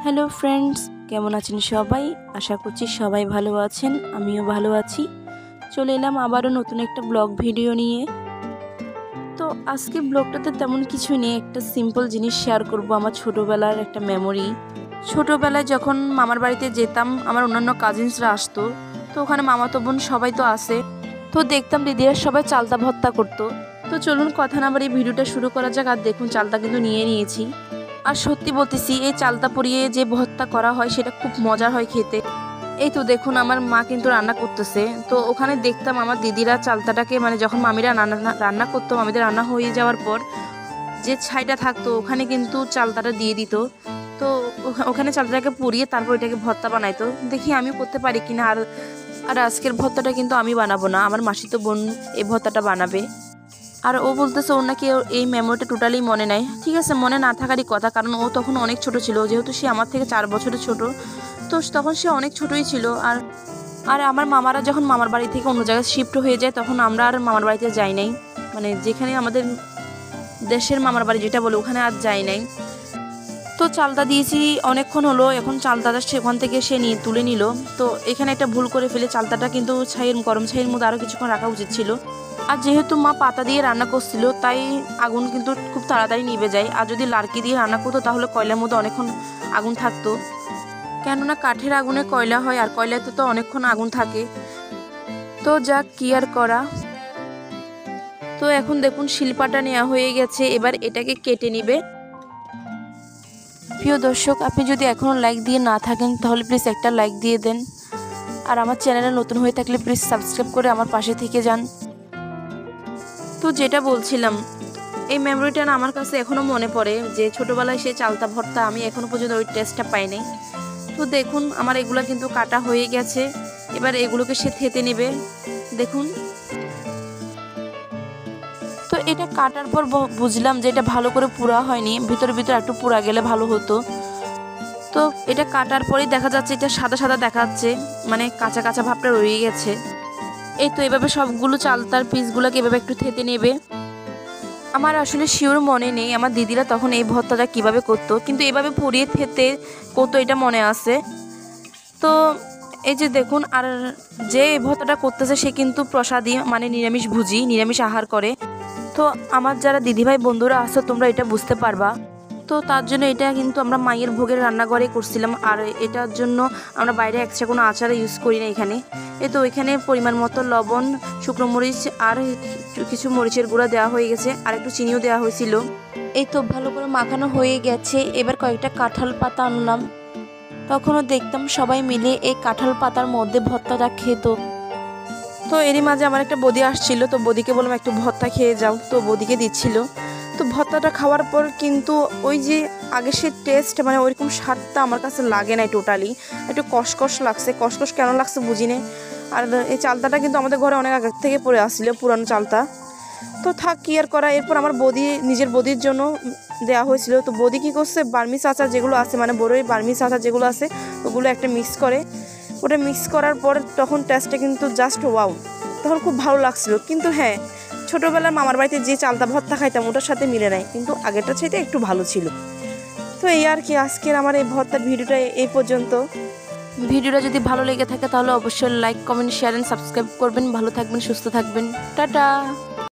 Hello friends, কেমন আছেন সবাই? আশা করছি সবাই ভালো আছেন, আমিও ভালো আছি। চলে এলাম আবারও নতুন একটা ব্লগ ভিডিও নিয়ে। তো আজকে ব্লগটাতে তেমন কিছু নেই, একটা সিম্পল জিনিস শেয়ার করব, আমার ছোটোবেলার একটা মেমোরি। ছোটোবেলায় যখন মামার বাড়িতে যেতাম, আমার অন্যান্য কাজিনসরা আসতো, তো ওখানে মামাতো বোন সবাই তো আসে, তো দেখতাম দিদিরা সবাই চালতা ভর্তা করতো। তো চলুন কথা না বাড়িয়ে ভিডিওটা শুরু করা যাক। আর দেখুন চালতা কিন্তু নিয়ে নিয়েছি। আর সত্যি বলতেছি, এই চালতা পুড়িয়ে যে ভর্তা করা হয় সেটা খুব মজার হয় খেতে। এই তো দেখুন আমার মা কিন্তু রান্না করতেছে। তো ওখানে দেখতাম আমার দিদিরা চালতাটাকে, মানে যখন মামিরা রান্না করতো, মামিদের রান্না হয়ে যাওয়ার পর যে ছাইটা থাকতো ওখানে কিন্তু চালতাটা দিয়ে দিত। তো ওখানে চালতাটাকে পুড়িয়ে তারপর এটাকে ভর্তা বানাইতো। দেখি আমি করতে পারি কিনা। আর আজকের ভর্তাটা কিন্তু আমি বানাবো না, আমার মাসিতো বোন এই ভর্তাটা বানাবে। আর ও বলতেছে ওর নাকি এই মেমোরিটা টোটালি মনে নাই। ঠিক আছে, মনে না থাকারই কথা, কারণ ও তখন অনেক ছোট ছিল, যেহেতু সে আমার থেকে 4 বছরের ছোট। তো তখন সে অনেক ছোটই ছিল। আর আর আমার মামারা যখন মামার বাড়ি থেকে অন্য জায়গায় শিফট হয়ে যায়, তখন আমরা আর মামার বাড়িতে যাই নাই, মানে যেখানে আমাদের দেশের মামার বাড়ি যেটা বলে, ওখানে আর যাই নাই। তো চালতা দিয়েছি অনেকক্ষণ হলো, এখন চালতাটা সেখান থেকে সে নিয়ে তুলে নিল। তো এখানে একটা ভুল করে ফেলে, চালতাটা কিন্তু গরম ছাইয়ের মধ্যে আরও কিছুক্ষণ রাখা উচিত ছিল। আর যেহেতু মা পাতা দিয়ে রান্না করছিল, তাই আগুন কিন্তু খুব তাড়াতাড়ি নিভে যায়। আর যদি লার্কি দিয়ে রান্না করতো তাহলে কয়লার মধ্যে অনেকক্ষণ আগুন থাকতো, কেননা কাঠের আগুনে কয়লা হয়, আর কয়লাতে তো অনেকক্ষণ আগুন থাকে। তো যাক, কি আর করা। তো এখন দেখুন শিলপাটা নেওয়া হয়ে গেছে, এবার এটাকে কেটে নিবে। প্রিয় দর্শক, আপনি যদি এখনও লাইক দিয়ে না থাকেন তাহলে প্লিজ একটা লাইক দিয়ে দেন। আর আমার চ্যানেলে নতুন হয়ে থাকলে প্লিজ সাবস্ক্রাইব করে আমার পাশে থেকে যান। তো যেটা বলছিলাম, এই মেমোরিটা না আমার কাছে এখনও মনে পড়ে, যে ছোটোবেলায় সে চালতা ভর্তা আমি এখনও পর্যন্ত ওই টেস্টটা পাইনি। তো দেখুন আমার এগুলো কিন্তু কাটা হয়ে গেছে, এবার এগুলোকে সে থেতে নেবে। দেখুন, তো এটা কাটার পর বুঝলাম যে এটা ভালো করে পুরা হয়নি, ভিতরে একটু পুরা গেলে ভালো হতো। তো এটা কাটার পরেই দেখা যাচ্ছে এটা সাদা সাদা দেখাচ্ছে, মানে কাঁচা কাঁচা ভাবটা রয়ে গেছে। এই তো এভাবে সবগুলো চালতার পিসগুলোকে এভাবে একটু থেতে নেবে। আমার আসলে শিওর মনে নেই আমার দিদিরা তখন এই ভর্তাটা কিভাবে করতো, কিন্তু এভাবে পুড়িয়ে থেতে করতো এটা মনে আছে। তো এই যে দেখুন, আর যে এই ভর্তাটা করতেছে সে কিন্তু প্রসাদী, মানে নিরামিষ ভুজি, নিরামিষ আহার করে। তো আমার যারা দিদিভাই বন্ধুরা আসো, তোমরা এটা বুঝতে পারবা। তো তার জন্য এটা কিন্তু আমরা মায়ের ভোগের রান্নাঘরে করছিলাম, আর এটার জন্য আমরা বাইরে এক্সট্রা কোনো আচার ইউজ করি না এখানে। এই তো এখানে পরিমাণ মতো লবণ, শুকনো মরিচ আর কিছু মরিচের গুঁড়া দেওয়া হয়ে গেছে, আর একটু চিনিও দেওয়া হয়েছিল। এই তো ভালো করে মাখানো হয়ে গেছে। এবার কয়েকটা কাঁঠাল পাতা আনলাম, তখনও দেখতাম সবাই মিলে এই কাঁঠাল পাতার মধ্যে ভর্তাটা খেত। তো এরই মাঝে আমার একটা বদি আসছিল, তো বদিকে বললাম একটু ভর্তা খেয়ে যাও, তো বদিকে দিচ্ছিল। তো ভর্তাটা খাওয়ার পর কিন্তু ওই যে আগে সে টেস্ট, মানে ওইরকম স্বাদটা আমার কাছে লাগে নাই টোটালি। একটু কষকষ লাগছে, কষকষ কেন লাগছে বুঝি না। আর এই চালতাটা কিন্তু আমাদের ঘরে অনেক আগে থেকে পড়ে আসছিল, পুরানো চালতা। তো থাক, কি আর করা। এরপর আমার বদি, নিজের বদির জন্য দেওয়া হয়েছিল। তো বদি কী করছে, বার্মিস আচার যেগুলো আছে, মানে বড়ই বার্মিস আচার যেগুলো আছে, ওগুলো একটা মিক্স করে, ওটা মিক্স করার পর তখন টেস্টটা কিন্তু জাস্ট ওয়াও, তখন খুব ভালো লাগছিল। কিন্তু হ্যাঁ, ছোটোবেলার মামার বাড়িতে যে চালতা ভর্তা খাইতাম ওটার সাথে মিলে নাই, কিন্তু আগেরটা চাইতে একটু ভালো ছিল। তো এই আর কি, আজকের আমার এই ভর্তার ভিডিওটা এই পর্যন্ত। ভিডিওটা যদি ভালো লেগে থাকে তাহলে অবশ্যই like, comment, share and subscribe করবেন। ভালো থাকবেন, সুস্থ থাকবেন, টাটা।